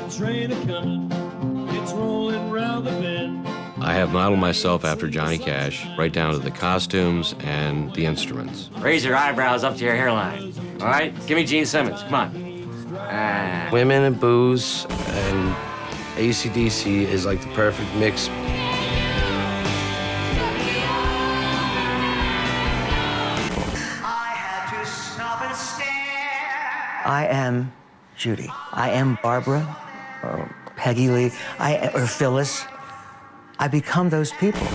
train a-comin', it's rolling round the bend. I have modeled myself after Johnny Cash, right down to the costumes and the instruments. Raise your eyebrows up to your hairline, all right? Give me Gene Simmons, come on. Women and booze and AC/DC is like the perfect mix. I am Judy. I am Barbara, or Peggy Lee, or Phyllis. I become those people.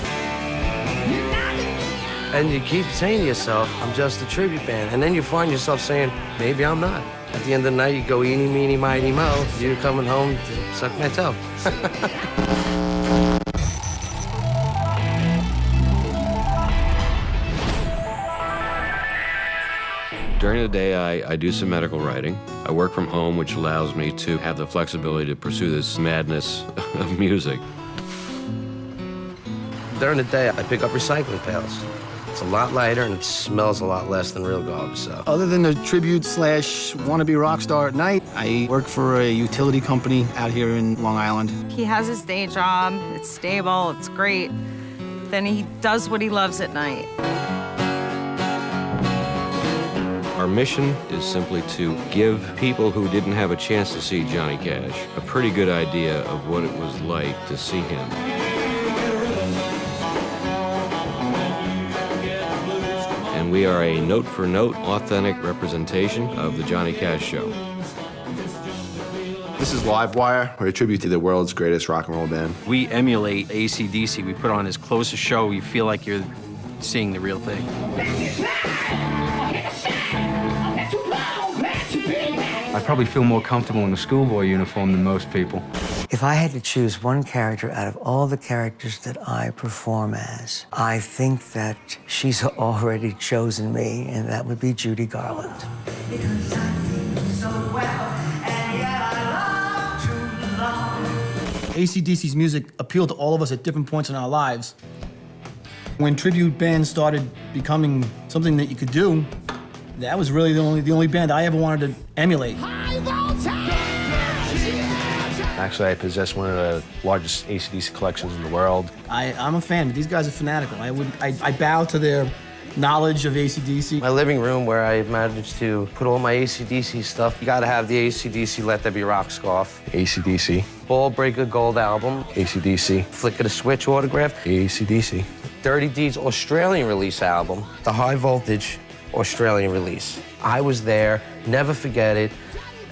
And you keep saying to yourself, I'm just a tribute band. And then you find yourself saying, maybe I'm not. At the end of the night, you go, eeny, meeny, miny, mo. You're coming home to suck my toe. During the day, I do some medical writing. I work from home, which allows me to have the flexibility to pursue this madness of music. During the day, I pick up recycling pails. It's a lot lighter and it smells a lot less than real garbage, so. Other than the tribute / wannabe rock star at night, I work for a utility company out here in Long Island. He has his day job, it's stable, it's great. Then he does what he loves at night. Our mission is simply to give people who didn't have a chance to see Johnny Cash a pretty good idea of what it was like to see him. And we are a note-for-note, authentic representation of the Johnny Cash Show. This is Livewire. We're a tribute to the world's greatest rock and roll band. We emulate AC/DC. We put on as close a show, you feel like you're seeing the real thing. I probably feel more comfortable in a schoolboy uniform than most people. If I had to choose one character out of all the characters that I perform as, I think that she's already chosen me, and that would be Judy Garland. AC/DC's music appealed to all of us at different points in our lives. When tribute bands started becoming something that you could do, that was really the only band I ever wanted to emulate. Actually, I possess one of the largest AC/DC collections in the world. I'm a fan, but these guys are fanatical. I bow to their knowledge of AC/DC. My living room where I managed to put all my AC/DC stuff. You gotta have the AC/DC Let There Be Rock scarf. AC/DC. Ball Breaker Gold album. AC/DC. Flick of the Switch autograph. AC/DC. Dirty Deeds Australian release album. The High Voltage Australian release. I was there, never forget it,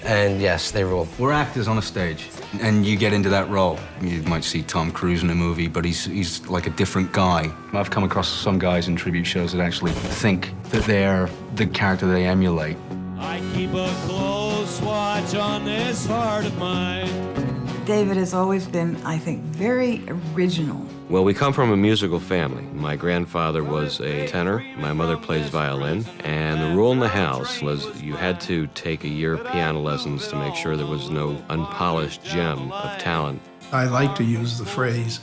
and yes, they rule. We're actors on a stage, and you get into that role. You might see Tom Cruise in a movie, but he's like a different guy. I've come across some guys in tribute shows that actually think that they're the character they emulate. I keep a close watch on this heart of mine. David has always been, I think, very original. Well, we come from a musical family. My grandfather was a tenor, my mother plays violin, and the rule in the house was you had to take a year of piano lessons to make sure there was no unpolished gem of talent. I like to use the phrase,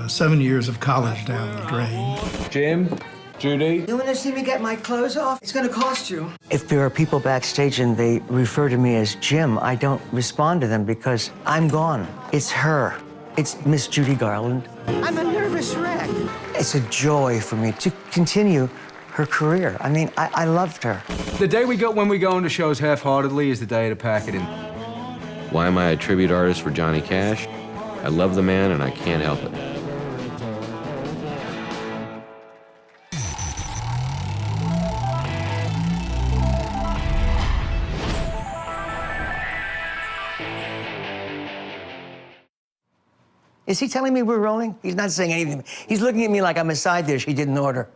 7 years of college down the drain. Jim, Judy. You want to see me get my clothes off? It's going to cost you. If there are people backstage and they refer to me as Jim, I don't respond to them because I'm gone. It's her. It's Miss Judy Garland. I'm a nervous wreck. It's a joy for me to continue her career. I mean, I loved her. The day when we go into shows half-heartedly is the day to pack it in. Why am I a tribute artist for Johnny Cash? I love the man and I can't help it. Is he telling me we're rolling? He's not saying anything. He's looking at me like I'm a side dish he didn't order.